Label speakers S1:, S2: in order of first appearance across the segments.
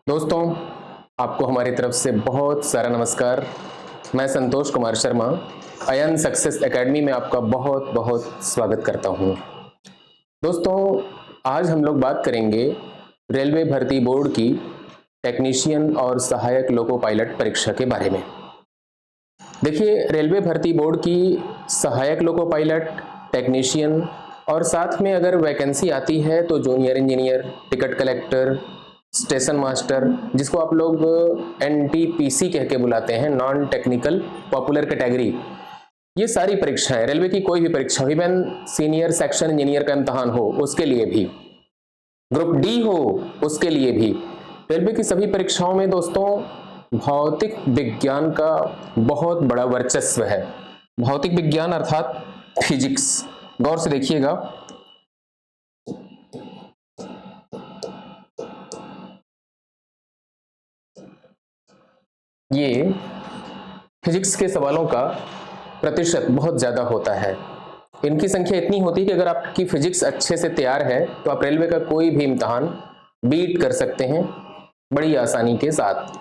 S1: दोस्तों, आपको हमारी तरफ से बहुत सारा नमस्कार। मैं संतोष कुमार शर्मा अयन सक्सेस एकेडमी में आपका बहुत बहुत स्वागत करता हूं। दोस्तों, आज हम लोग बात करेंगे रेलवे भर्ती बोर्ड की टेक्नीशियन और सहायक लोको पायलट परीक्षा के बारे में। देखिए, रेलवे भर्ती बोर्ड की सहायक लोको पायलट, टेक्नीशियन और साथ में अगर वैकेंसी आती है तो junior engineer, ticket collector, station master, जिसको आप लोग एनटीपीसी कह के बुलाते हैं, नॉन टेक्निकल पॉपुलर कैटेगरी, ये सारी परीक्षाएं, रेलवे की कोई भी परीक्षा, इवन सीनियर सेक्शन इंजीनियर का इम्तहान हो उसके लिए भी, ग्रुप डी हो उसके लिए भी, रेलवे की सभी परीक्षाओं में दोस्तों भौतिक विज्ञान का बहुत बड़ा वर्चस्व है। भौतिक विज्ञान अर्थात फिजिक्स। गौर से देखिएगा, ये फिजिक्स के सवालों का प्रतिशत बहुत ज़्यादा होता है। इनकी संख्या इतनी होती है कि अगर आपकी फिजिक्स अच्छे से तैयार है तो आप रेलवे का कोई भी इम्तहान बीट कर सकते हैं बड़ी आसानी के साथ।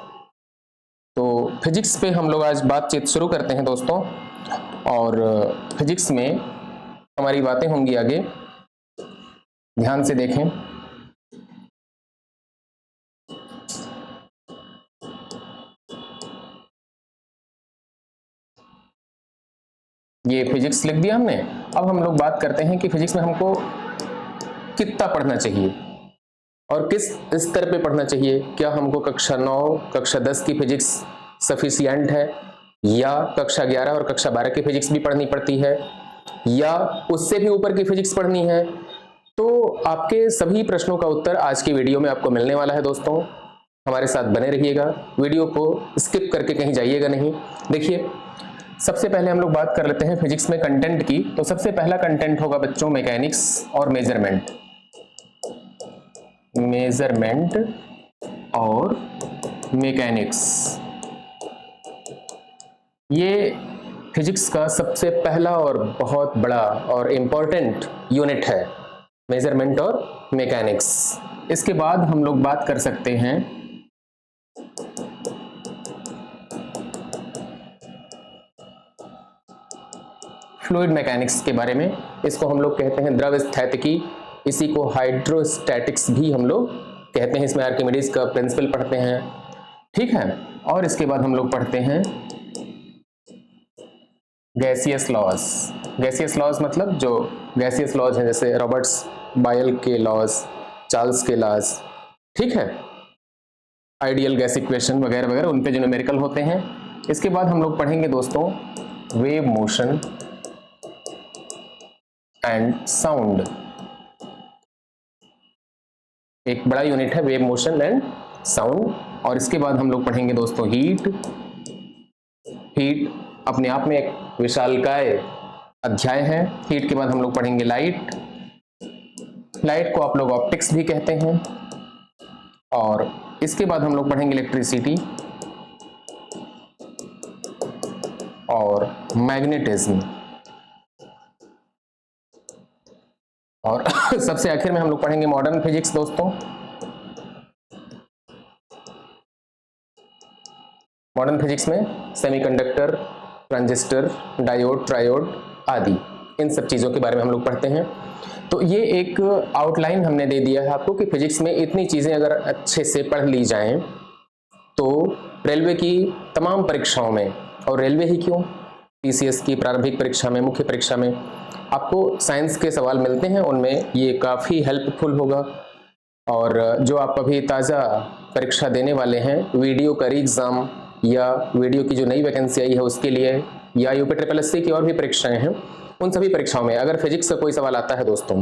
S1: तो फिजिक्स पे हम लोग आज बातचीत शुरू करते हैं दोस्तों, और फिजिक्स में हमारी बातें होंगी आगे। ध्यान से देखें। ये फिजिक्स लिख दिया हमने। अब हम लोग बात करते हैं कि फिजिक्स में हमको कितना पढ़ना चाहिए और किस स्तर पे पढ़ना चाहिए। क्या हमको कक्षा 9, कक्षा 10 की फिजिक्स सफिशिएंट है, या कक्षा 11 और कक्षा 12 की फिजिक्स भी पढ़नी पड़ती है, या उससे भी ऊपर की फिजिक्स पढ़नी है? तो आपके सभी प्रश्नों का उत्तर आज की वीडियो में आपको मिलने वाला है दोस्तों। हमारे साथ बने रहिएगा, वीडियो को स्किप करके कहीं जाइएगा नहीं। देखिए, सबसे पहले हम लोग बात कर लेते हैं फिजिक्स में कंटेंट की। तो सबसे पहला कंटेंट होगा बच्चों मैकेनिक्स और मेजरमेंट। मेजरमेंट और मैकेनिक्स, ये फिजिक्स का सबसे पहला और बहुत बड़ा और इम्पोर्टेंट यूनिट है, मेजरमेंट और मैकेनिक्स। इसके बाद हम लोग बात कर सकते हैं फ्लूइड मैकेनिक्स के बारे में। इसको हम लोग कहते हैं द्रव स्थैतिकी, इसी को हाइड्रोस्टैटिक्स भी हम लोग कहते हैं। इसमें आर्किमिडीज का प्रिंसिपल पढ़ते हैं, ठीक है। और इसके बाद हम लोग पढ़ते हैं गैसियस लॉज। गैसियस लॉज मतलब जो गैसियस लॉज हैं, जैसे रॉबर्ट्स बायल के लॉज, चार्ल्स के लॉज, ठीक है, आइडियल गैस इक्वेशन वगैरह वगैरह, उन पे जो न्यूमेरिकल होते हैं। इसके बाद हम लोग पढ़ेंगे दोस्तों वेव मोशन एंड साउंड। एक बड़ा यूनिट है वेव मोशन एंड साउंड। और इसके बाद हम लोग पढ़ेंगे दोस्तों हीट। हीट अपने आप में एक विशालकाय अध्याय है। हीट के बाद हम लोग पढ़ेंगे लाइट। लाइट को आप लोग ऑप्टिक्स भी कहते हैं। और इसके बाद हम लोग पढ़ेंगे इलेक्ट्रिसिटी और मैग्नेटिज्म। और सबसे आखिर में हम लोग पढ़ेंगे मॉडर्न फिजिक्स दोस्तों। मॉडर्न फिजिक्स में सेमीकंडक्टर, ट्रांजिस्टर, डायोड, ट्रायोड आदि, इन सब चीज़ों के बारे में हम लोग पढ़ते हैं। तो ये एक आउटलाइन हमने दे दिया है आपको कि फिजिक्स में इतनी चीज़ें अगर अच्छे से पढ़ ली जाएं तो रेलवे की तमाम परीक्षाओं में, और रेलवे ही क्यों, पीसीएस की प्रारंभिक परीक्षा में, मुख्य परीक्षा में आपको साइंस के सवाल मिलते हैं, उनमें ये काफ़ी हेल्पफुल होगा। और जो आप अभी ताज़ा परीक्षा देने वाले हैं, वीडियो का री एग्ज़ाम या वीडियो की जो नई वैकेंसी आई है उसके लिए, या यूपी की और भी परीक्षाएं हैं, उन सभी परीक्षाओं में अगर फिजिक्स का कोई सवाल आता है दोस्तों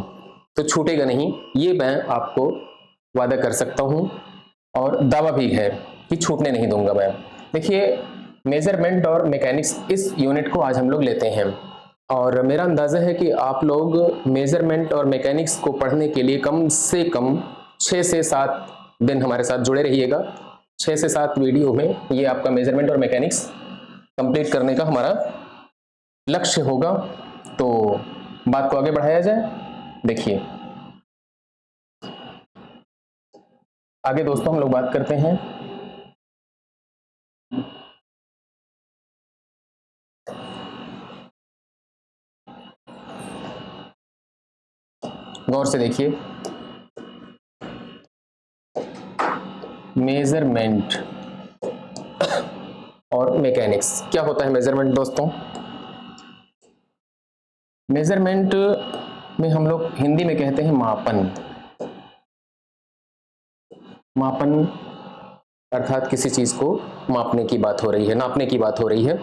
S1: तो छूटेगा नहीं, ये मैं आपको वादा कर सकता हूँ और दावा भी है कि छूटने नहीं दूंगा मैं। देखिए, मेजरमेंट और मैकेनिक्स, इस यूनिट को आज हम लोग लेते हैं, और मेरा अंदाज़ा है कि आप लोग मेजरमेंट और मैकेनिक्स को पढ़ने के लिए कम से कम 6 से 7 दिन हमारे साथ जुड़े रहिएगा। 6 से 7 वीडियो में ये आपका मेजरमेंट और मैकेनिक्स कंप्लीट करने का हमारा लक्ष्य होगा। तो बात को आगे बढ़ाया जाए। देखिए, आगे दोस्तों हम लोग बात करते हैं गौर से देखिए, मेजरमेंट और मैकेनिक्स। क्या होता है मेजरमेंट दोस्तों? मेजरमेंट में हम लोग हिंदी में कहते हैं मापन। मापन अर्थात किसी चीज को मापने की बात हो रही है, नापने की बात हो रही है।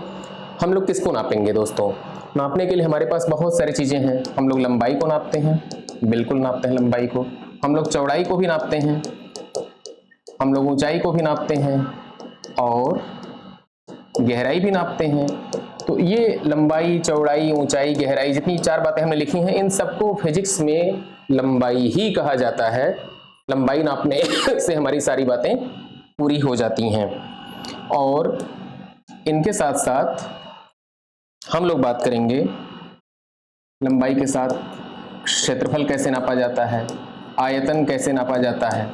S1: हम लोग किसको नापेंगे दोस्तों? नापने के लिए हमारे पास बहुत सारी चीजें हैं। हम लोग लंबाई को नापते हैं, बिल्कुल नापते हैं लंबाई को। हम लोग चौड़ाई को भी नापते हैं, हम लोग ऊंचाई को भी नापते हैं और गहराई भी नापते हैं। तो ये लंबाई, चौड़ाई, ऊंचाई, गहराई, जितनी 4 बातें हमने लिखी हैं, इन सबको फिजिक्स में लंबाई ही कहा जाता है। लंबाई नापने से हमारी सारी बातें पूरी हो जाती हैं। और इनके साथ साथ हम लोग बात करेंगे लंबाई के साथ क्षेत्रफल कैसे नापा जाता है, आयतन कैसे नापा जाता है,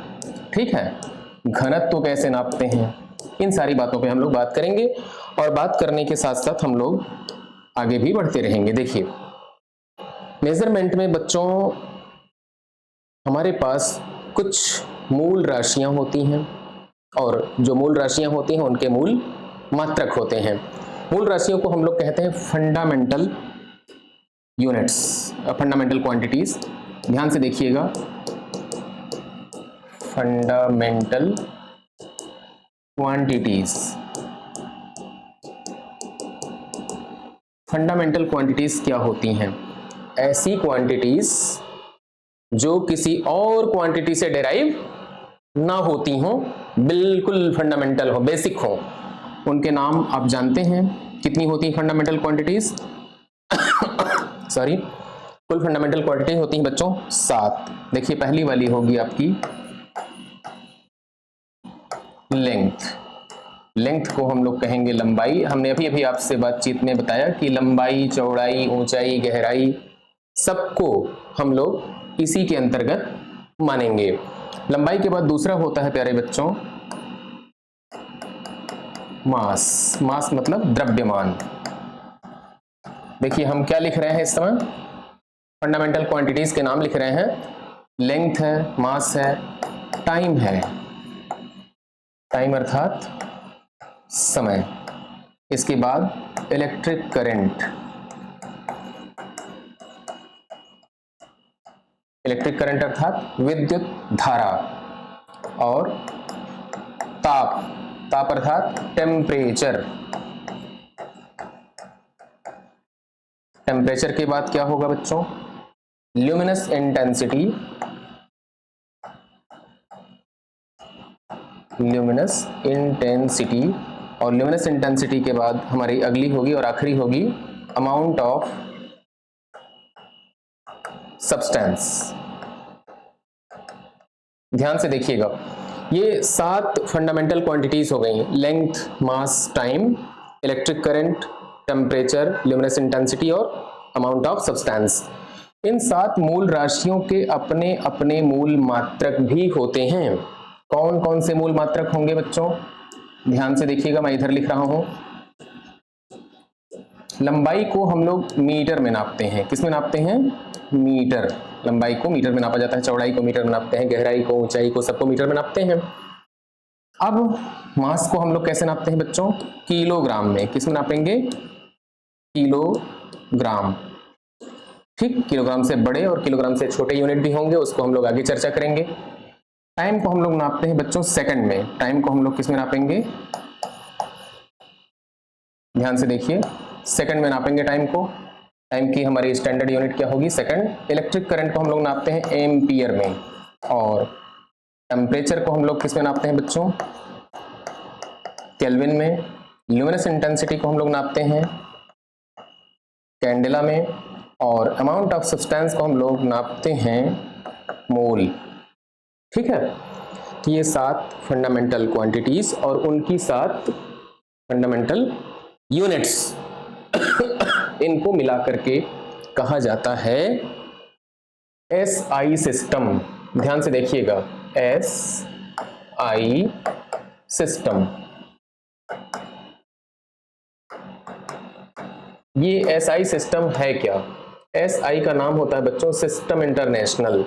S1: ठीक है, घनत्व कैसे नापते हैं। इन सारी बातों पे हम लोग बात करेंगे और बात करने के साथ साथ हम लोग आगे भी बढ़ते रहेंगे। देखिए, मेजरमेंट में बच्चों हमारे पास कुछ मूल राशियां होती हैं और जो मूल राशियां होती हैं उनके मूल मात्रक होते हैं। मूल राशियों को हम लोग कहते हैं फंडामेंटल यूनिट्स, फंडामेंटल क्वांटिटीज। ध्यान से देखिएगा, फंडामेंटल क्वांटिटीज। फंडामेंटल क्वांटिटीज क्या होती हैं? ऐसी क्वांटिटीज जो किसी और क्वांटिटी से डेराइव ना होती हो, बिल्कुल फंडामेंटल हो, बेसिक हो। उनके नाम आप जानते हैं। कितनी होती हैं फंडामेंटल क्वांटिटीज? सॉरी, कुल फंडामेंटल क्वांटिटी होती हैं बच्चों 7। देखिए, पहली वाली होगी आपकी लेंथ। लेंथ को हम लोग कहेंगे लंबाई। हमने अभी अभी आपसे बातचीत में बताया कि लंबाई, चौड़ाई, ऊंचाई, गहराई सबको हम लोग इसी के अंतर्गत मानेंगे। लंबाई के बाद दूसरा होता है प्यारे बच्चों मास। मास मतलब द्रव्यमान। देखिए, हम क्या लिख रहे हैं इस समय? फंडामेंटल क्वांटिटीज के नाम लिख रहे हैं। लेंथ है, मास है, टाइम है। टाइम अर्थात समय। इसके बाद इलेक्ट्रिक करंट। इलेक्ट्रिक करंट अर्थात विद्युत धारा। और ताप। ताप अर्थात टेम्परेचर। टेम्परेचर के बाद क्या होगा बच्चों? Luminous intensity. Luminous intensity. और ल्यूमिनस इंटेंसिटी के बाद हमारी अगली होगी और आखिरी होगी अमाउंट ऑफ सब्सटेंस। ध्यान से देखिएगा, ये 7 फंडामेंटल क्वांटिटीज हो गई। Length, mass, time, electric current, temperature, luminous intensity और अमाउंट ऑफ सब्सटेंस। इन 7 मूल राशियों के अपने अपने मूल मात्रक भी होते हैं। कौन कौन से मूल मात्रक होंगे बच्चों? ध्यान से देखिएगा, मैं इधर लिख रहा हूं। लंबाई को हम लोग मीटर में नापते हैं। किस में नापते हैं? मीटर। लंबाई को मीटर में नापा जाता है, चौड़ाई को मीटर में नापते हैं, गहराई को, ऊंचाई को, सबको मीटर में नापते हैं। अब मास को हम लोग कैसे नापते हैं बच्चों? किलोग्राम में। किस में नापेंगे? किलोग्राम। ठीक, किलोग्राम से बड़े और किलोग्राम से छोटे यूनिट भी होंगे, उसको हम लोग आगे चर्चा करेंगे। टाइम को हम लोग नापते हैं बच्चों सेकंड में। टाइम को हम लोग किस में नापेंगे? ध्यान से देखिए, सेकंड में नापेंगे टाइम को। टाइम की हमारी स्टैंडर्ड यूनिट क्या होगी? सेकंड। इलेक्ट्रिक करंट को हम लोग नापते हैं एम्पियर में। और टेम्परेचर को हम लोग किस में नापते हैं बच्चों? केल्विन में। ल्यूमिनस इंटेंसिटी को हम लोग नापते हैं कैंडेला में। और अमाउंट ऑफ सब्सटेंस को हम लोग नापते हैं मोल। ठीक है, तो ये 7 फंडामेंटल क्वांटिटीज और उनकी 7 फंडामेंटल यूनिट्स इनको मिला करके कहा जाता है एसआई सिस्टम। ध्यान से देखिएगा, SI SI सिस्टम। ये SI सिस्टम है क्या? SI का नाम होता है बच्चों सिस्टम इंटरनेशनल।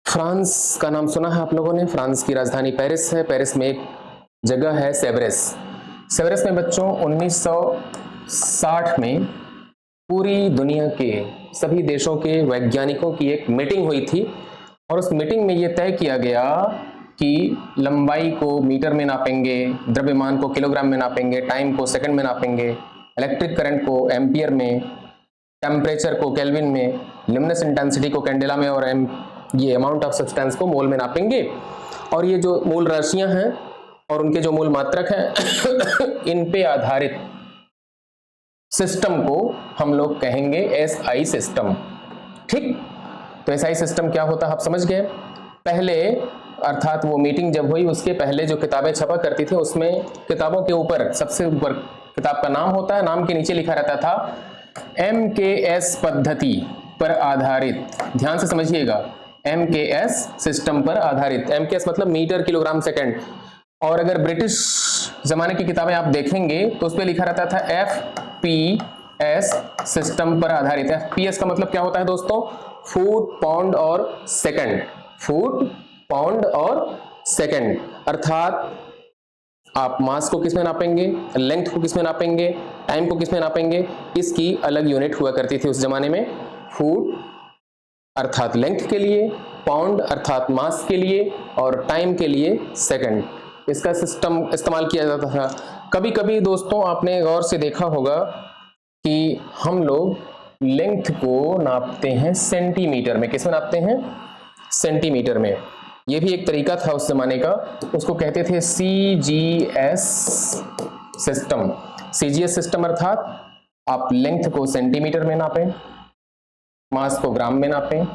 S1: फ्रांस का नाम सुना है आप लोगों ने? फ्रांस की राजधानी पेरिस है। पेरिस में एक जगह है सेवरेस। सेवरेस में बच्चों 1960 में पूरी दुनिया के सभी देशों के वैज्ञानिकों की एक मीटिंग हुई थी और उस मीटिंग में यह तय किया गया कि लंबाई को मीटर में नापेंगे, द्रव्यमान को किलोग्राम में नापेंगे, टाइम को सेकंड में नापेंगे, इलेक्ट्रिक करंट को एम्पियर में, टेम्परेचर को केल्विन में, लुमिनस इंटेंसिटी को कैंडेला में और ये अमाउंट ऑफ सब्सटेंस को मोल में नापेंगे। और ये जो मूल राशियां हैं और उनके जो मूल मात्रक हैं इन पे आधारित सिस्टम को हम लोग कहेंगे SI सिस्टम। ठीक, तो SI सिस्टम क्या होता है आप समझ गए। पहले अर्थात वो मीटिंग जब हुई उसके पहले जो किताबें छपा करती थी उसमें किताबों के ऊपर सबसे ऊपर किताब का नाम होता है, नाम के नीचे लिखा रहता था MKS पद्धति पर आधारित। ध्यान से समझिएगा, MKS सिस्टम पर आधारित। MKS मतलब मीटर किलोग्राम सेकंड। और अगर ब्रिटिश जमाने की किताबें आप देखेंगे तो उस पर लिखा रहता था FPS सिस्टम पर आधारित। FPS का मतलब क्या होता है दोस्तों? फुट, पाउंड और सेकंड। फुट, पाउंड और सेकंड। अर्थात आप मास को किस में नापेंगे, लेंथ को किस में नापेंगे, टाइम को किस में नापेंगे, इसकी अलग यूनिट हुआ करती थी उस जमाने में। फुट अर्थात लेंथ के लिए, पाउंड अर्थात मास के लिए और टाइम के लिए सेकंड। इसका सिस्टम इस्तेमाल किया जाता था। कभी कभी दोस्तों आपने गौर से देखा होगा कि हम लोग लेंथ को नापते हैं सेंटीमीटर में। किस में नापते हैं? सेंटीमीटर में। यह भी एक तरीका था उस जमाने का, उसको कहते थे CGS सिस्टम। CGS सिस्टम अर्थात आप लेंथ को सेंटीमीटर में नापें, मास को ग्राम में नापें,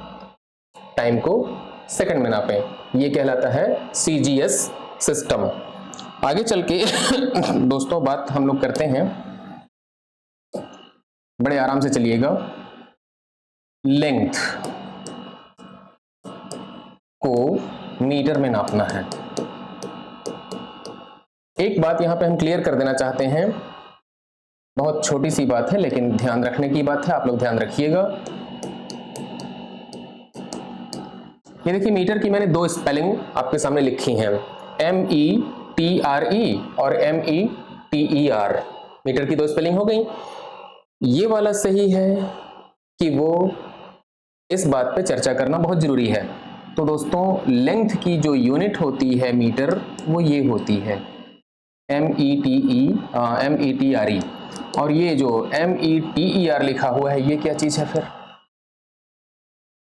S1: टाइम को सेकंड में नापें। ये कहलाता है CGS सिस्टम। आगे चल के दोस्तों बात हम लोग करते हैं, बड़े आराम से चलिएगा। लेंथ को मीटर में नापना है। एक बात यहां पे हम क्लियर कर देना चाहते हैं, बहुत छोटी सी बात है लेकिन ध्यान रखने की बात है, आप लोग ध्यान रखिएगा। ये देखिए मीटर की मैंने दो स्पेलिंग आपके सामने लिखी हैं, METRE और METER। मीटर की दो स्पेलिंग हो गई। ये वाला सही है कि वो, इस बात पे चर्चा करना बहुत जरूरी है। तो दोस्तों लेंथ की जो यूनिट होती है मीटर, वो ये होती है METRE। और ये जो METER लिखा हुआ है ये क्या चीज है फिर?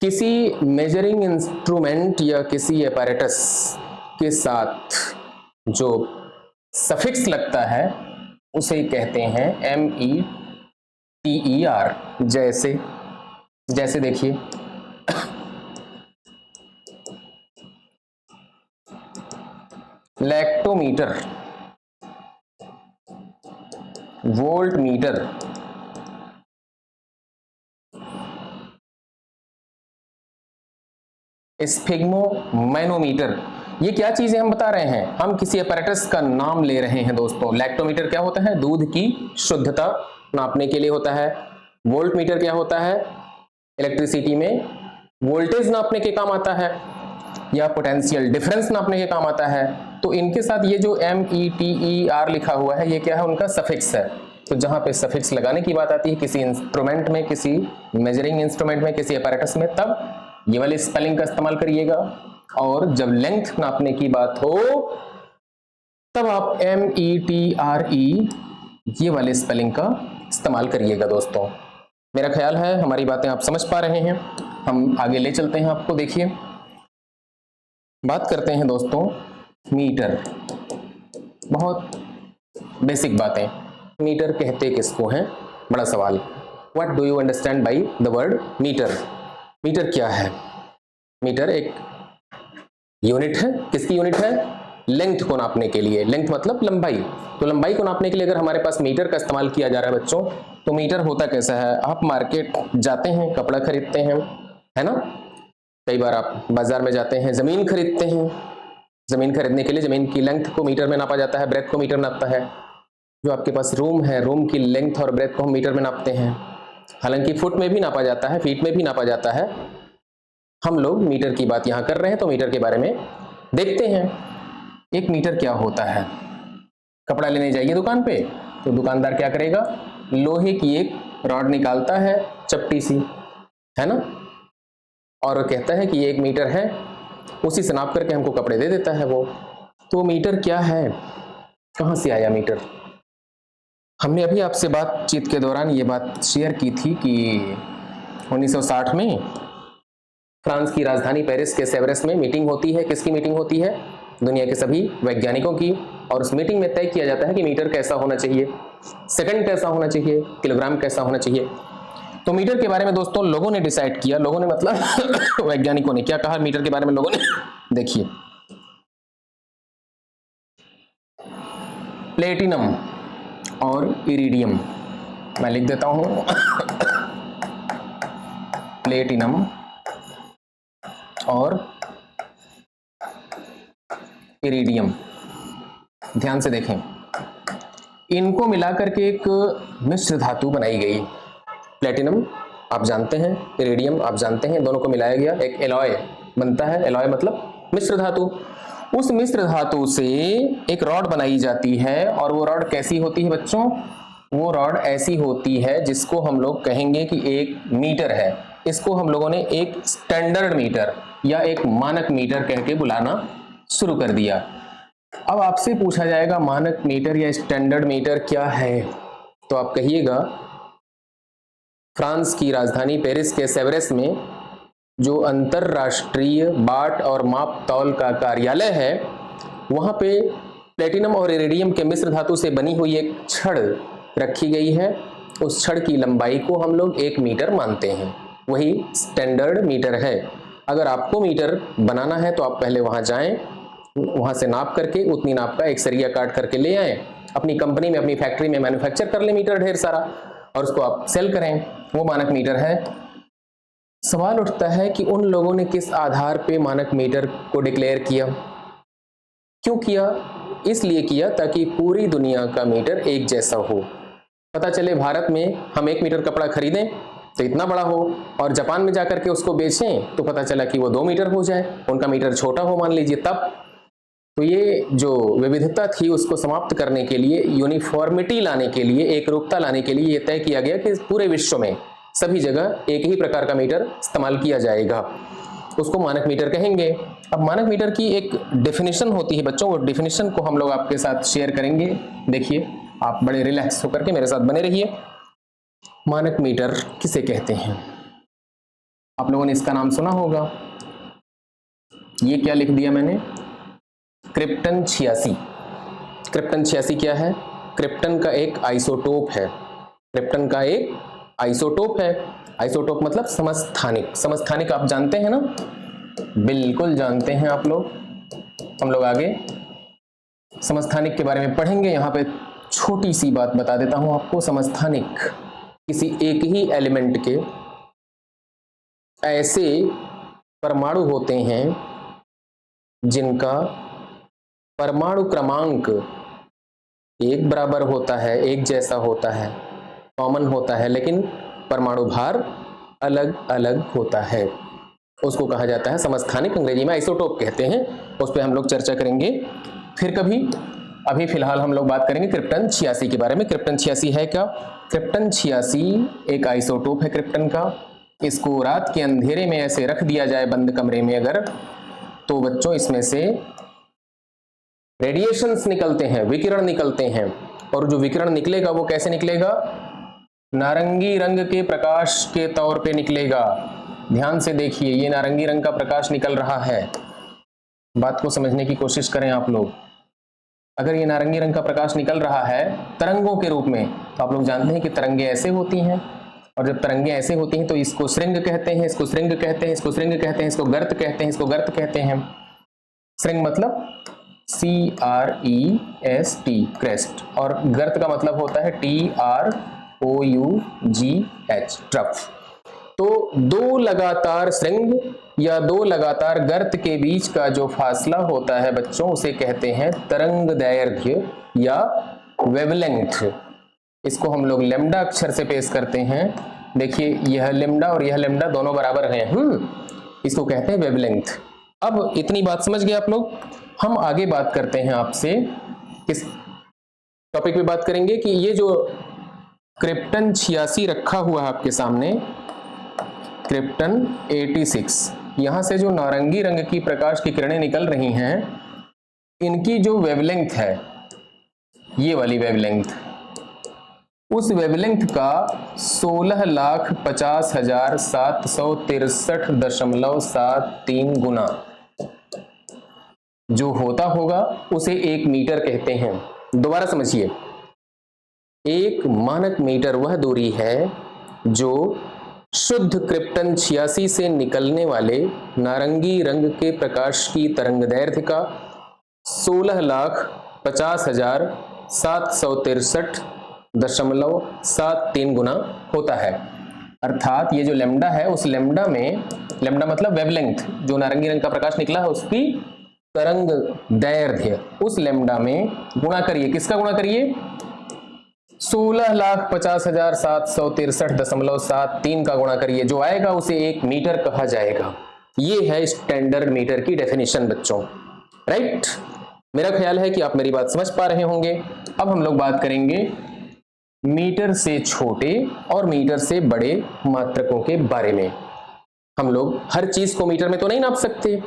S1: किसी मेजरिंग इंस्ट्रूमेंट या किसी एपैरेटस के साथ जो सफिक्स लगता है उसे कहते हैं METER। जैसे देखिए लैक्टोमीटर, वोल्ट मीटर, स्फिग्मोमैनोमीटर। ये क्या चीजें हम बता रहे हैं? हम किसी अपैरेटस का नाम ले रहे हैं दोस्तों। लैक्टोमीटर क्या होता है? दूध की शुद्धता नापने के लिए होता है। वोल्ट मीटर क्या होता है? इलेक्ट्रिसिटी में वोल्टेज नापने के काम आता है या पोटेंशियल डिफरेंस नापने के काम आता है। तो इनके साथ ये जो METER लिखा हुआ है ये क्या है? उनका सफिक्स है। तो जहां पे सफिक्स लगाने की बात आती है किसी इंस्ट्रूमेंट में, किसी मेजरिंग इंस्ट्रूमेंट में, किसी अपैरेटस में, तब ये वाली स्पेलिंग का इस्तेमाल करिएगा। और जब लेंथ नापने की बात हो तब आप METRE ये वाले स्पेलिंग का इस्तेमाल करिएगा दोस्तों। मेरा ख्याल है हमारी बातें आप समझ पा रहे हैं। हम आगे ले चलते हैं आपको। देखिए बात करते हैं दोस्तों मीटर। बहुत बेसिक बातें। मीटर कहते किसको हैं? बड़ा सवाल। What do you understand by the word metre? Metre क्या है? मीटर एक यूनिट है। किसकी यूनिट है? लेंथ को नापने के लिए। लेंथ मतलब लंबाई। तो लंबाई को नापने के लिए अगर हमारे पास मीटर का इस्तेमाल किया जा रहा है बच्चों, तो मीटर होता कैसा है? आप मार्केट जाते हैं, कपड़ा खरीदते हैं, है ना? कई बार आप बाजार में जाते हैं, जमीन खरीदते हैं, ज़मीन खरीदने के लिए ज़मीन की लेंथ को मीटर में नापा जाता है, ब्रेथ को मीटर में नापता है। जो आपके पास रूम है, रूम की लेंथ और ब्रेथ को हम मीटर में नापते हैं। हालांकि फुट में भी नापा जाता है, फीट में भी नापा जाता है। हम लोग मीटर की बात यहाँ कर रहे हैं, तो मीटर के बारे में देखते हैं। एक मीटर क्या होता है? कपड़ा लेने जाइए दुकान पे, तो दुकानदार क्या करेगा? लोहे की एक रॉड निकालता है, चपटी सी, है ना, और कहता है कि ये 1 मीटर है, उसी से नाप करके हमको कपड़े दे देता है वो। तो मीटर क्या है? कहाँ से आया मीटर? हमने अभी आपसे बातचीत के दौरान ये बात शेयर की थी कि 1960 में फ्रांस की राजधानी पेरिस के सेवरेस में मीटिंग होती है। किसकी मीटिंग होती है? दुनिया के सभी वैज्ञानिकों की। और उस मीटिंग में तय किया जाता है कि मीटर कैसा होना चाहिए, सेकंड कैसा होना चाहिए, किलोग्राम कैसा होना चाहिए। तो मीटर के बारे में दोस्तों लोगों ने डिसाइड किया। लोगों ने मतलब वैज्ञानिकों ने क्या कहा मीटर के बारे में? लोगों ने देखिए, प्लेटिनम और इरिडियम, मैं लिख देता हूं प्लेटिनम और इरिडियम, ध्यान से देखें, इनको मिलाकर के एक मिश्र धातु बनाई गई। प्लेटिनम आप जानते हैं, इरिडियम आप जानते हैं, दोनों को मिलाया गया, एक एलॉय बनता है। एलॉय मतलब मिश्र धातु। उस मिश्र धातु से एक रॉड बनाई जाती है। और वो रॉड कैसी होती है बच्चों? वो रॉड ऐसी होती है जिसको हम लोग कहेंगे कि 1 मीटर है। इसको हम लोगों ने एक स्टैंडर्ड मीटर या एक मानक मीटर कह के बुलाना शुरू कर दिया। अब आपसे पूछा जाएगा मानक मीटर या स्टैंडर्ड मीटर क्या है? तो आप कहिएगा फ्रांस की राजधानी पेरिस के सेवरेस में जो अंतरराष्ट्रीय बाट और माप तौल का कार्यालय है, वहां पे प्लेटिनम और इरिडियम के मिश्र धातु से बनी हुई एक छड़ रखी गई है। उस छड़ की लंबाई को हम लोग 1 मीटर मानते हैं, वही स्टैंडर्ड मीटर है। अगर आपको मीटर बनाना है तो आप पहले वहां जाएं, वहां से नाप करके उतनी नाप का एक सरिया काट करके ले आएं, अपनी कंपनी में, अपनी फैक्ट्री में मैन्युफैक्चर कर ले मीटर ढेर सारा, और उसको आप सेल करें, वो मानक मीटर है। सवाल उठता है कि उन लोगों ने किस आधार पे मानक मीटर को डिक्लेयर किया? क्यों किया? इसलिए किया ताकि पूरी दुनिया का मीटर एक जैसा हो। पता चले भारत में हम 1 मीटर कपड़ा खरीदें तो इतना बड़ा हो, और जापान में जाकर के उसको बेचें तो पता चला कि वो 2 मीटर हो जाए, उनका मीटर छोटा हो मान लीजिए तब। तो ये जो विविधता थी उसको समाप्त करने के लिए, यूनिफॉर्मिटी लाने के लिए, एक रूपता लाने के लिए ये तय किया गया कि पूरे विश्व में सभी जगह एक ही प्रकार का मीटर इस्तेमाल किया जाएगा, उसको मानक मीटर कहेंगे। अब मानक मीटर की एक डेफिनेशन होती है बच्चों, वो डेफिनेशन को हम लोग आपके साथ शेयर करेंगे। देखिए, आप बड़े रिलैक्स होकर के मेरे साथ बने रहिए। मानक मीटर किसे कहते हैं? आप लोगों ने इसका नाम सुना होगा। ये क्या लिख दिया मैंने? क्रिप्टन 86। क्रिप्टन 86 क्या है? क्रिप्टन का एक आइसोटोप है। क्रिप्टन का एक आइसोटोप है। आइसोटोप मतलब समस्थानिक। समस्थानिक आप जानते हैं ना? बिल्कुल जानते हैं आप लोग। हम लोग आगे समस्थानिक के बारे में पढ़ेंगे। यहाँ पे छोटी सी बात बता देता हूं आपको। समस्थानिक किसी एक ही एलिमेंट के ऐसे परमाणु होते हैं जिनका परमाणु क्रमांक एक बराबर होता है, एक जैसा होता है, कॉमन होता है, लेकिन परमाणु भार अलग अलग होता है। उसको कहा जाता है समस्थानिक, अंग्रेजी में आइसोटोप कहते हैं। उस पर हम लोग चर्चा करेंगे फिर कभी। अभी फिलहाल हम लोग बात करेंगे क्रिप्टन 86 के बारे में। क्रिप्टन 86 है क्या? क्रिप्टन 86 एक आइसोटोप है क्रिप्टन का। इसको रात के अंधेरे में ऐसे रख दिया जाए बंद कमरे में अगर, तो बच्चों इसमें से रेडिएशंस निकलते हैं, विकिरण निकलते हैं। और जो विकिरण निकलेगा वो कैसे निकलेगा? नारंगी रंग के प्रकाश के तौर पे निकलेगा। ध्यान से देखिए, ये नारंगी रंग का प्रकाश निकल रहा है। बात को समझने की कोशिश करें आप लोग। अगर ये नारंगी रंग का प्रकाश निकल रहा है तरंगों के रूप में, तो आप लोग जानते हैं कि तरंगे ऐसे होती हैं, और जब तरंगे ऐसे होती हैं तो इसको श्रृंग कहते हैं, इसको श्रृंग कहते हैं, इसको श्रृंग कहते हैं, इसको गर्त कहते हैं, इसको गर्त कहते हैं। श्रृंग मतलब CREST, क्रेस्ट, और गर्त का मतलब होता है TROUGH, ट्रफ। तो दो लगातार श्रृंग या दो लगातार गर्त के बीच का जो फासला होता है बच्चों, उसे कहते हैं तरंग दैर्घ्य या वेवलेंथ। इसको हम लोग लैम्डा अक्षर से पेश करते हैं। देखिए यह लैम्डा और यह लैम्डा दोनों बराबर हैं। इसको कहते हैं वेवलेंथ। अब इतनी बात समझ गए आप लोग। हम आगे बात करते हैं आपसे, किस टॉपिक पे बात करेंगे कि ये जो क्रिप्टन 86 रखा हुआ है आपके सामने, क्रिप्टन 86, यहां से जो नारंगी रंग की प्रकाश की किरणें निकल रही हैं, इनकी जो वेवलेंथ है, ये वाली वेवलेंथ, उस वेवलेंथ का 16,50,763.73 गुना जो होता होगा उसे 1 मीटर कहते हैं। दोबारा समझिए, 1 मानक मीटर वह दूरी है जो शुद्ध क्रिप्टन 86 से निकलने वाले नारंगी रंग के प्रकाश की तरंगदैर्घ्य का 16,50,763.73 गुना होता है। अर्थात ये जो लैम्डा है, उस लैम्डा में, लैम्डा मतलब वेवलेंथ, जो नारंगी रंग का प्रकाश निकला है उसकी तरंग दैर्घ्य, उस लैम्डा में गुणा करिए। किसका गुणा करिए? 16,50,763.73 का गुणा करिए। जो आएगा उसे 1 मीटर कहा जाएगा। ये है स्टैंडर्ड मीटर की डेफिनेशन बच्चों, राइट। मेरा ख्याल है कि आप मेरी बात समझ पा रहे होंगे। अब हम लोग बात करेंगे मीटर से छोटे और मीटर से बड़े मात्रकों के बारे में। हम लोग हर चीज को मीटर में तो नहीं नाप सकते,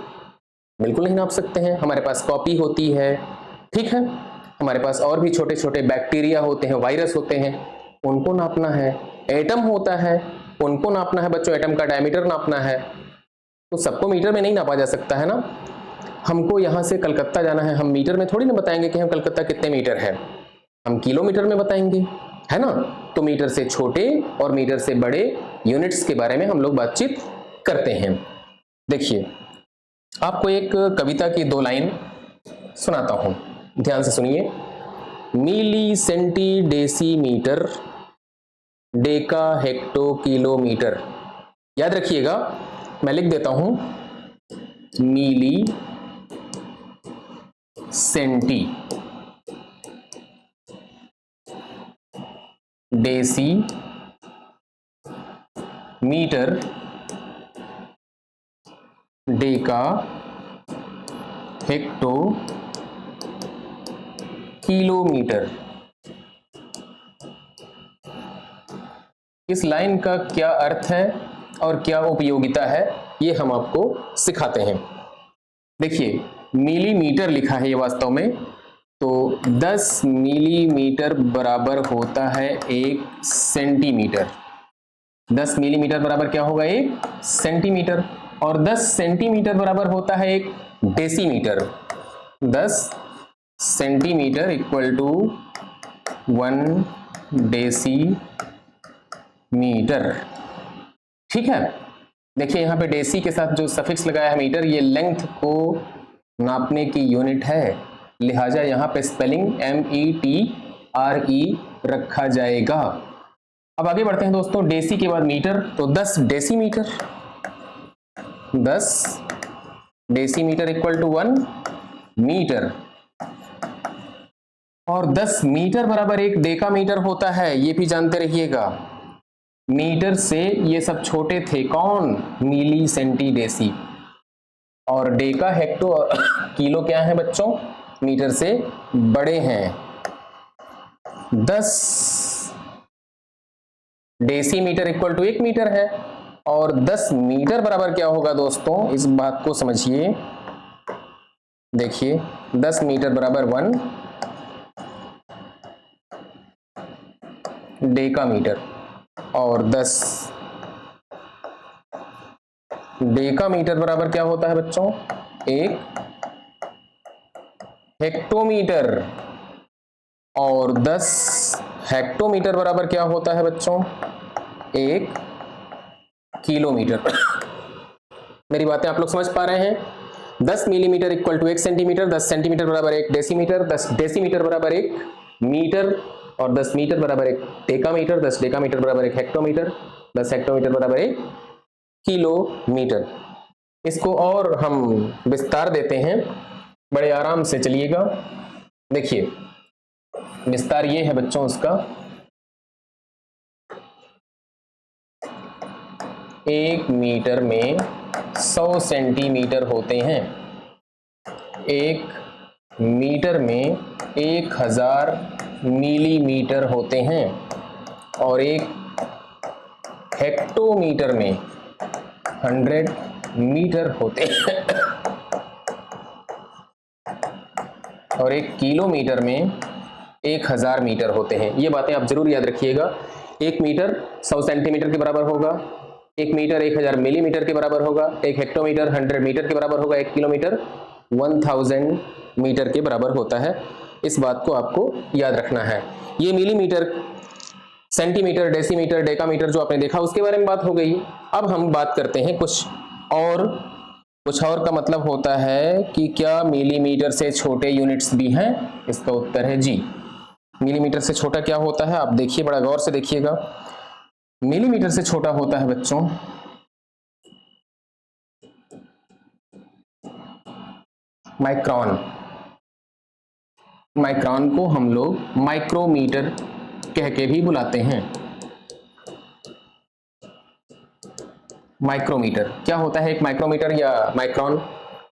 S1: बिल्कुल नहीं नाप सकते हैं। हमारे पास कॉपी होती है, ठीक है, हमारे पास और भी छोटे छोटे बैक्टीरिया होते हैं, वायरस होते हैं, उनको नापना है। एटम होता है, उनको नापना है बच्चों, एटम का डायमीटर नापना है। तो सबको मीटर में नहीं नापा जा सकता है ना। हमको यहाँ से कलकत्ता जाना है, हम मीटर में थोड़ी ना बताएंगे कि हम कलकत्ता कितने मीटर है, हम किलोमीटर में बताएंगे, है ना। तो मीटर से छोटे और मीटर से बड़े यूनिट्स के बारे में हम लोग बातचीत करते हैं। देखिए, आपको एक कविता की 2 लाइन सुनाता हूं, ध्यान से सुनिए। Milli centi decimetre deca hecto kilometre. याद रखिएगा, मैं लिख देता हूं, milli centi deci metre deca hecto kilometre. इस लाइन का क्या अर्थ है और क्या उपयोगिता है, ये हम आपको सिखाते हैं। देखिए, मिलीमीटर लिखा है ये वास्तव में, तो 10 मिलीमीटर बराबर होता है 1 सेंटीमीटर। 10 मिलीमीटर बराबर क्या होगा? 1 सेंटीमीटर। और 10 सेंटीमीटर बराबर होता है 1 decimetre. 10 centimetre equal to 1 decimetre, ठीक है। देखिए यहाँ पे डेसी के साथ जो सफिक्स लगाया है मीटर, ये लेंथ को नापने की यूनिट है, लिहाजा यहाँ पे स्पेलिंग METRE रखा जाएगा। अब आगे बढ़ते हैं दोस्तों, डेसी के बाद मीटर, तो 10 decimetre, 10 decimetre equal to 1 metre. और 10 मीटर बराबर 1 डेकामीटर होता है, ये भी जानते रहिएगा। मीटर से ये सब छोटे थे, कौन? मिली, सेंटी, डेसी। और डेका, हेक्टो और किलो क्या है बच्चों? मीटर से बड़े हैं। 10 डेसीमीटर इक्वल टू 1 मीटर है। और 10 मीटर बराबर क्या होगा दोस्तों? इस बात को समझिए। देखिए, 10 मीटर बराबर 1 डेकामीटर। और 10 डेकामीटर बराबर क्या होता है बच्चों? 1 हेक्टोमीटर। और 10 हेक्टोमीटर बराबर क्या होता है बच्चों? 1 किलोमीटर। मेरी बातें आप लोग समझ पा रहे हैं? 10 millimetre equal to 1 centimetre, 10 centimetre बराबर 1 डेसीमीटर, 10 डेसीमीटर बराबर 1 मीटर, और 10 मीटर बराबर 1 डेकामीटर, 10 डेकामीटर बराबर 1 हेक्टोमीटर, 10 हेक्टोमीटर बराबर 1 किलोमीटर। इसको और हम विस्तार देते हैं बड़े आराम से, चलिएगा देखिए विस्तार ये है बच्चों उसका, 1 मीटर में 100 सेंटीमीटर होते हैं, 1 मीटर में 1000 मिलीमीटर होते हैं और 1 हेक्टोमीटर में 100 मीटर होते हैं और 1 किलोमीटर में 1000 मीटर होते हैं। ये बातें आप जरूर याद रखिएगा। 1 मीटर 100 सेंटीमीटर के बराबर होगा, 1 मीटर 1000 मिलीमीटर के बराबर होगा, 1 हेक्टोमीटर 100 मीटर के बराबर होगा, 1 किलोमीटर 1000 मीटर के बराबर होता है। इस बात को आपको याद रखना है। ये मिलीमीटर, सेंटीमीटर, डेसीमीटर, डेकामीटर जो आपने देखा उसके बारे में बात हो गई। अब हम बात करते हैं कुछ और का मतलब होता है कि क्या मिलीमीटर से छोटे यूनिट्स भी हैं? इसका उत्तर है जी। मिलीमीटर से छोटा क्या होता है? आप देखिए, बड़ा गौर से देखिएगा। मिलीमीटर से छोटा होता है बच्चों माइक्रोन। माइक्रोन को हम लोग माइक्रोमीटर कह के भी बुलाते हैं। माइक्रोमीटर क्या होता है? एक माइक्रोमीटर या माइक्रोन,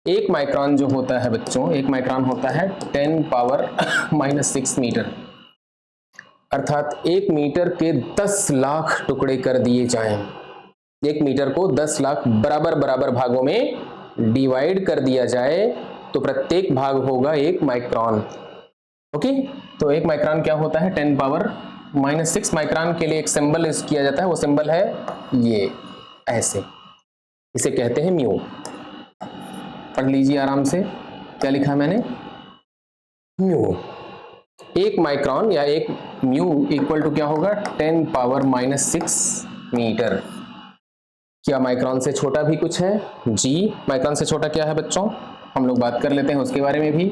S1: एक माइक्रोन जो होता है बच्चों, एक माइक्रोन होता है 10⁻⁻6 मीटर, अर्थात 1 मीटर के 10 लाख टुकड़े कर दिए जाएं। 1 मीटर को 10 लाख बराबर बराबर भागों में डिवाइड कर दिया जाए तो प्रत्येक भाग होगा 1 माइक्रोन। ओके, तो 1 माइक्रोन क्या होता है? 10⁻⁻6 माइक्रोन के लिए एक सिंबल यूज किया जाता है, वो सिंबल है ये, ऐसे, इसे कहते हैं म्यू। पढ़ लीजिए आराम से, क्या लिखा है मैंने? म्यू। 1 माइक्रोन या 1 म्यू इक्वल टू क्या होगा? 10⁻⁻6 मीटर। क्या माइक्रोन से छोटा भी कुछ है? जी। माइक्रोन से छोटा क्या है बच्चों? हम लोग बात कर लेते हैं उसके बारे में भी,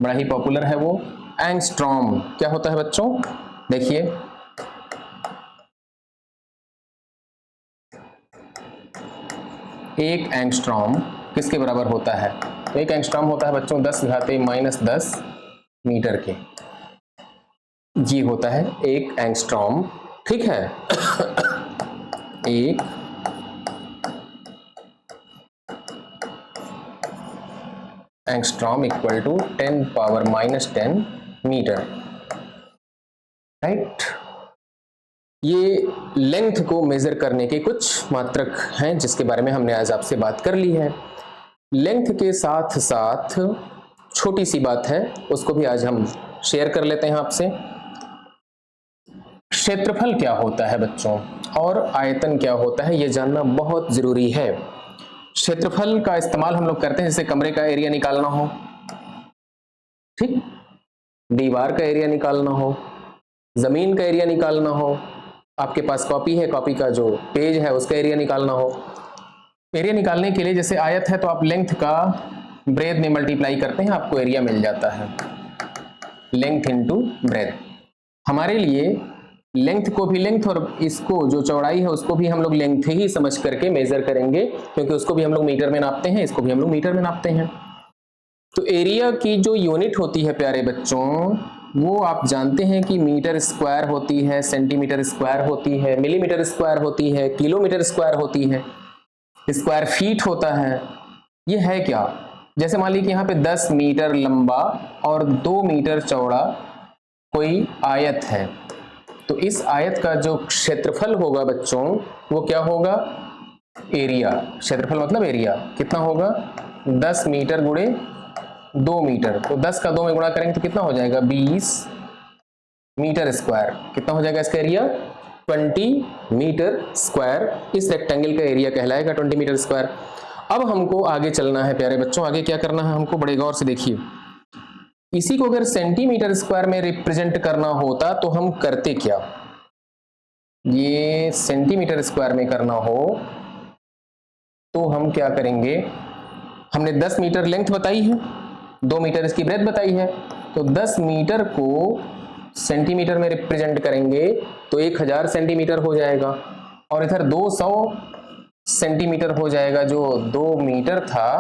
S1: बड़ा ही पॉपुलर है वो, एंगस्ट्रॉम। क्या होता है बच्चों? देखिए, एक एंगस्ट्रॉम किसके बराबर होता है? एक एंगस्ट्रॉम होता है बच्चों 10⁻⁻10 मीटर के। ये होता है एक एंगस्ट्रॉम, ठीक है। एक angstrom equal to 10⁻⁻10 metre, right. ये लेंथ को मेजर करने के कुछ मात्रक हैं जिसके बारे में हमने आज आपसे बात कर ली है। लेंथ के साथ साथ छोटी सी बात है, उसको भी आज हम शेयर कर लेते हैं आपसे। क्षेत्रफल क्या होता है बच्चों और आयतन क्या होता है, ये जानना बहुत जरूरी है। क्षेत्रफल का इस्तेमाल हम लोग करते हैं जैसे कमरे का एरिया निकालना हो, ठीक, दीवार का एरिया निकालना हो, जमीन का एरिया निकालना हो, आपके पास कॉपी है, कॉपी का जो पेज है उसका एरिया निकालना हो। एरिया निकालने के लिए जैसे आयत है तो आप लेंथ का ब्रेथ में मल्टीप्लाई करते हैं, आपको एरिया मिल जाता है, लेंथ इनटू ब्रेथ। हमारे लिए लेंथ को भी लेंथ और इसको जो चौड़ाई है उसको भी हम लोग लेंथ ही समझ करके मेजर करेंगे, क्योंकि उसको भी हम लोग मीटर में नापते हैं, इसको भी हम लोग मीटर में नापते हैं। तो एरिया की जो यूनिट होती है प्यारे बच्चों, वो आप जानते हैं कि मीटर स्क्वायर होती है, सेंटीमीटर स्क्वायर होती है, मिलीमीटर स्क्वायर होती है, किलोमीटर स्क्वायर होती है, स्क्वायर फीट होता है। ये है क्या? जैसे मान लीजिए कि यहाँ पे 10 मीटर लंबा और 2 मीटर चौड़ा कोई आयत है, तो इस आयत का जो क्षेत्रफल होगा बच्चों वो क्या होगा? एरिया। क्षेत्रफल मतलब एरिया कितना होगा? 10 मीटर गुणे 2 मीटर, तो 10 का 2 में गुणा करेंगे तो कितना हो जाएगा? 20 मीटर स्क्वायर। कितना हो जाएगा इसका एरिया? 20 metre square. इस रेक्टेंगल का एरिया कहलाएगा 20 मीटर स्क्वायर। अब हमको आगे चलना है प्यारे बच्चों, आगे क्या करना है हमको, बड़े गौर से देखिए। इसी को अगर सेंटीमीटर स्क्वायर में रिप्रेजेंट करना होता तो हम करते क्या? ये सेंटीमीटर स्क्वायर में करना हो तो हम क्या करेंगे? हमने 10 मीटर लेंथ बताई है, 2 मीटर इसकी ब्रेथ बताई है, तो 10 मीटर को सेंटीमीटर में रिप्रेजेंट करेंगे तो 1000 सेंटीमीटर हो जाएगा। और इधर 200 सेंटीमीटर हो जाएगा। जो 2 मीटर था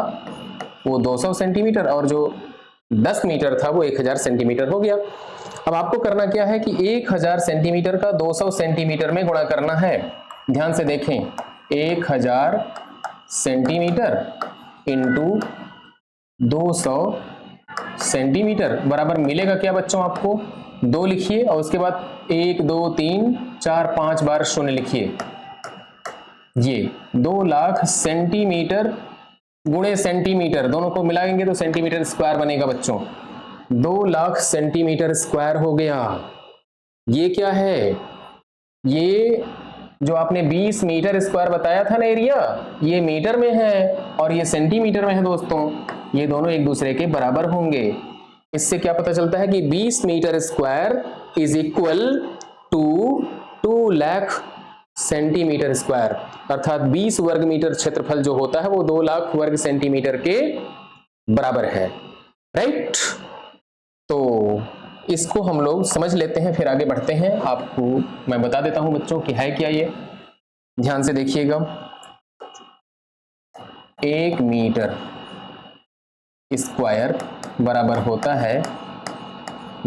S1: वो 200 सेंटीमीटर और जो 10 मीटर था वो 1000 सेंटीमीटर हो गया। अब आपको करना क्या है कि 1000 सेंटीमीटर का 200 सेंटीमीटर में गुणा करना है। ध्यान से देखें, 1000 सेंटीमीटर इंटू 200 सेंटीमीटर बराबर मिलेगा क्या बच्चों आपको? 2 लिखिए और उसके बाद 1 2 3 4 5 बार शून्य लिखिए। ये 2 लाख सेंटीमीटर गुणे सेंटीमीटर, दोनों को मिलाएंगे तो सेंटीमीटर स्क्वायर बनेगा बच्चों। 2 लाख सेंटीमीटर स्क्वायर हो गया। ये क्या है? ये जो आपने 20 मीटर स्क्वायर बताया था ना एरिया, ये मीटर में है और ये सेंटीमीटर में है दोस्तों। ये दोनों एक दूसरे के बराबर होंगे। इससे क्या पता चलता है कि 20 metre square is equal to 2 lakh centimetre square, अर्थात 20 वर्ग मीटर क्षेत्रफल जो होता है वो 2 लाख वर्ग सेंटीमीटर के बराबर है। राइट, तो इसको हम लोग समझ लेते हैं, फिर आगे बढ़ते हैं। आपको मैं बता देता हूं बच्चों कि है क्या ये। ध्यान से देखिएगा, 1 मीटर स्क्वायर बराबर होता है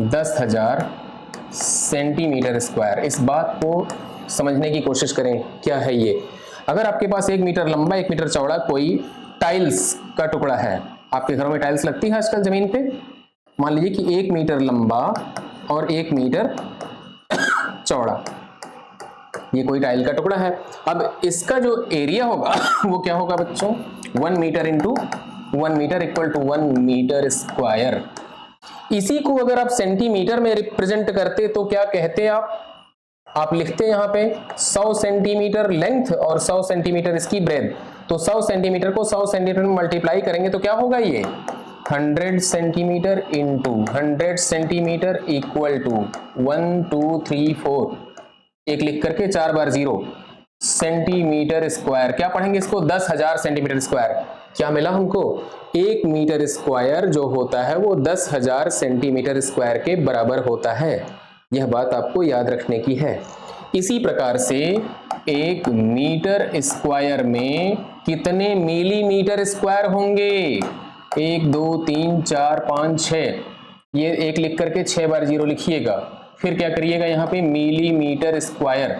S1: 10,000 सेंटीमीटर स्क्वायर। इस बात को समझने की कोशिश करें, क्या है ये। अगर आपके पास 1 मीटर लंबा 1 मीटर चौड़ा कोई टाइल्स का टुकड़ा है, आपके घरों में टाइल्स लगती है आजकल जमीन पे, मान लीजिए कि 1 मीटर लंबा और 1 मीटर चौड़ा ये कोई टाइल का टुकड़ा है। अब इसका जो एरिया होगा वो क्या होगा बच्चों? 1 metre into 1 metre equal to 1 metre square. इसी को अगर आप सेंटीमीटर में रिप्रेजेंट करते तो क्या कहते आप लिखते यहाँ पे 100 सेंटीमीटर लेंथ और 100 सेंटीमीटर इसकी ब्रेथ। तो 100 सेंटीमीटर को 100 सेंटीमीटर में मल्टीप्लाई करेंगे तो क्या होगा? ये 100 centimetre into 100 centimetre equal to 1 2 3 4 एक लिख करके 4 बार 0 सेंटीमीटर स्क्वायर। क्या पढ़ेंगे इसको? 10,000 सेंटीमीटर स्क्वायर। क्या मिला हमको? 1 मीटर स्क्वायर जो होता है वो 10,000 सेंटीमीटर स्क्वायर के बराबर होता है। यह बात आपको याद रखने की है। इसी प्रकार से 1 मीटर स्क्वायर में कितने मिलीमीटर स्क्वायर होंगे? 1 2 3 4 5 6, ये एक लिख करके 6 बार 0 लिखिएगा। फिर क्या करिएगा यहाँ पे? Millimetre square.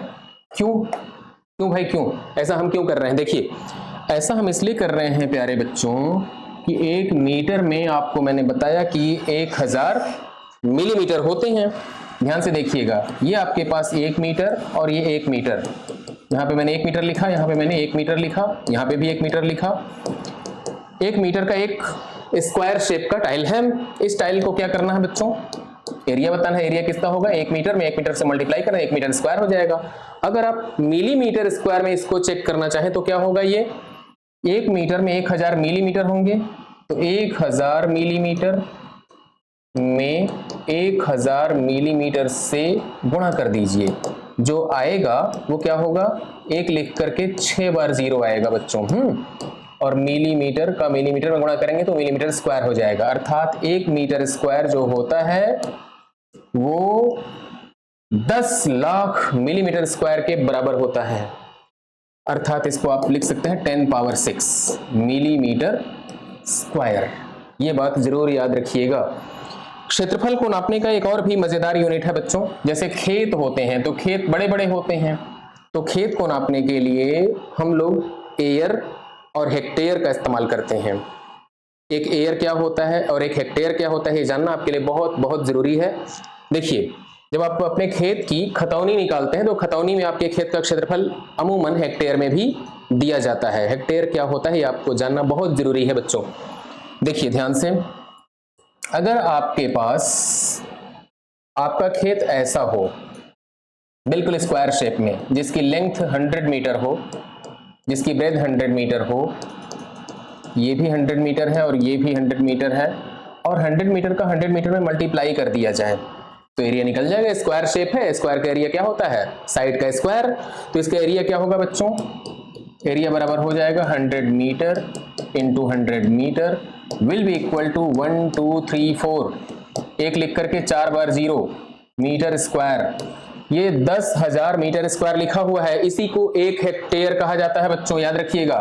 S1: क्यों भाई, क्यों ऐसा हम क्यों कर रहे हैं? देखिए, ऐसा हम इसलिए कर रहे हैं प्यारे बच्चों कि 1 मीटर में आपको मैंने बताया कि 1000 मिलीमीटर होते हैं। ध्यान से देखिएगा, ये आपके पास 1 मीटर और ये 1 मीटर, यहाँ पे मैंने 1 मीटर लिखा, यहाँ पे मैंने 1 मीटर लिखा, यहाँ पे भी 1 मीटर लिखा। 1 मीटर का एक स्क्वायर शेप का टाइल है। इस टाइल को क्या करना है बच्चों? एरिया बताना है। एरिया कितना होगा? 1 मीटर में 1 मीटर से मल्टीप्लाई करना, 1 मीटर स्क्वायर हो जाएगा। अगर आप मिलीमीटर स्क्वायर में इसको चेक करना चाहें तो क्या होगा? ये 1 मीटर में 1000 मिलीमीटर होंगे, तो 1000 मिलीमीटर में 1000 मिलीमीटर से गुणा कर दीजिए। जो आएगा वो क्या होगा? 1 लिख करके 6 बार 0 आएगा बच्चों। और मिलीमीटर का मिलीमीटर में गुणा करेंगे तो मिलीमीटर स्क्वायर हो जाएगा। अर्थात 1 मीटर स्क्वायर जो होता है वो 10 लाख मिलीमीटर स्क्वायर के बराबर होता है। अर्थात इसको आप लिख सकते हैं 10 पावर 6 मिलीमीटर स्क्वायर। ये बात जरूर याद रखिएगा। क्षेत्रफल को नापने का एक और भी मजेदार यूनिट है बच्चों। जैसे खेत होते हैं तो खेत बड़े बड़े होते हैं, तो खेत को नापने के लिए हम लोग एयर और हेक्टेयर का इस्तेमाल करते हैं। एक एयर क्या होता है और एक हेक्टेयर क्या होता है ये जानना आपके लिए बहुत बहुत जरूरी है। देखिए, जब आप अपने खेत की खतौनी निकालते हैं तो खतौनी में आपके खेत का क्षेत्रफल अमूमन हेक्टेयर में भी दिया जाता है। हेक्टेयर क्या होता है ये आपको जानना बहुत जरूरी है बच्चों। देखिए ध्यान से, अगर आपके पास आपका खेत ऐसा हो बिल्कुल स्क्वायर शेप में, जिसकी लेंथ 100 मीटर हो, जिसकी ब्रेथ 100 मीटर हो, ये भी 100 मीटर है और ये भी 100 मीटर है, और 100 मीटर का 100 मीटर में मल्टीप्लाई कर दिया जाए तो एरिया निकल जाएगा। स्क्वायर शेप है, स्क्वायर का एरिया क्या होता है? साइड का स्क्वायर। तो इसका एरिया क्या होगा बच्चों? एरिया बराबर हो जाएगा 100 metre into 100 metre will be equal to 1 2 3 4 एक लिख करके 4 बार 0 मीटर स्क्वायर। ये 10,000 मीटर स्क्वायर लिखा हुआ है, इसी को 1 हेक्टेयर कहा जाता है बच्चों, याद रखिएगा।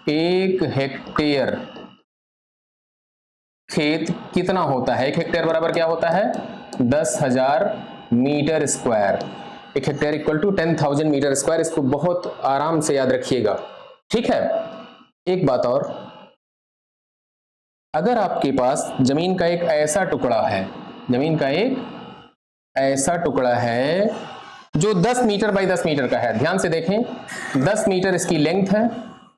S1: 1 हेक्टेयर खेत कितना होता है? 1 हेक्टेयर बराबर क्या होता है? 10,000 metre square. 1 hectare equal to 10,000 metre square. इसको बहुत आराम से याद रखिएगा, ठीक है। एक बात और, अगर आपके पास जमीन का एक ऐसा टुकड़ा है, जमीन का एक ऐसा टुकड़ा है जो 10 मीटर बाई 10 मीटर का है, ध्यान से देखें, 10 मीटर इसकी लेंथ है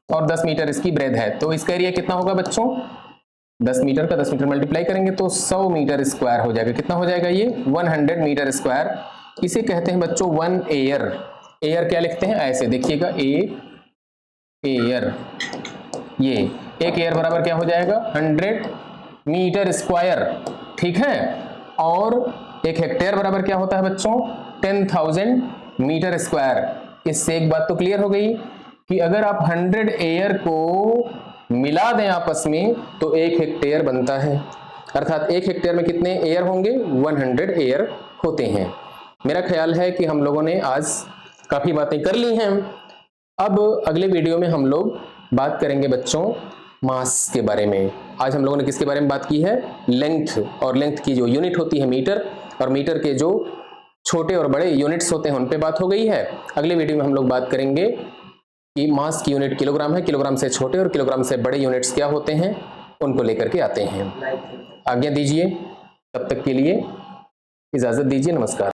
S1: और 10 मीटर इसकी ब्रेथ है, तो इसका एरिया कितना होगा बच्चों? 10 मीटर का 10 मीटर मल्टीप्लाई करेंगे तो 100 मीटर स्क्वायर हो जाएगा। कितना हो जाएगा ये? 100 मीटर स्क्वायर। इसे कहते हैं बच्चों 1 एयर। एयर क्या लिखते हैं? ऐसे देखिएगा, एयर। ये 1 एयर बराबर क्या हो जाएगा? 100 मीटर स्क्वायर, ठीक है। और 1 हेक्टेयर बराबर क्या होता है बच्चों? 10,000 मीटर स्क्वायर। इससे एक बात तो क्लियर हो गई कि अगर आप 100 एयर को मिला दें आपस में तो 1 हेक्टेयर बनता है, अर्थात 1 हेक्टेयर में कितने एयर होंगे? 100 एयर होते हैं। मेरा ख्याल है कि हम लोगों ने आज काफी बातें कर ली हैं। अब अगले वीडियो में हम लोग बात करेंगे बच्चों मास के बारे में। आज हम लोगों ने किसके बारे में बात की है? लेंथ, और लेंथ की जो यूनिट होती है मीटर, और मीटर के जो छोटे और बड़े यूनिट्स होते हैं उन पे बात हो गई है। अगले वीडियो में हम लोग बात करेंगे कि मास की यूनिट किलोग्राम है, किलोग्राम से छोटे और किलोग्राम से बड़े यूनिट्स क्या होते हैं, उनको लेकर के आते हैं। आज्ञा दीजिए, तब तक के लिए इजाजत दीजिए, नमस्कार।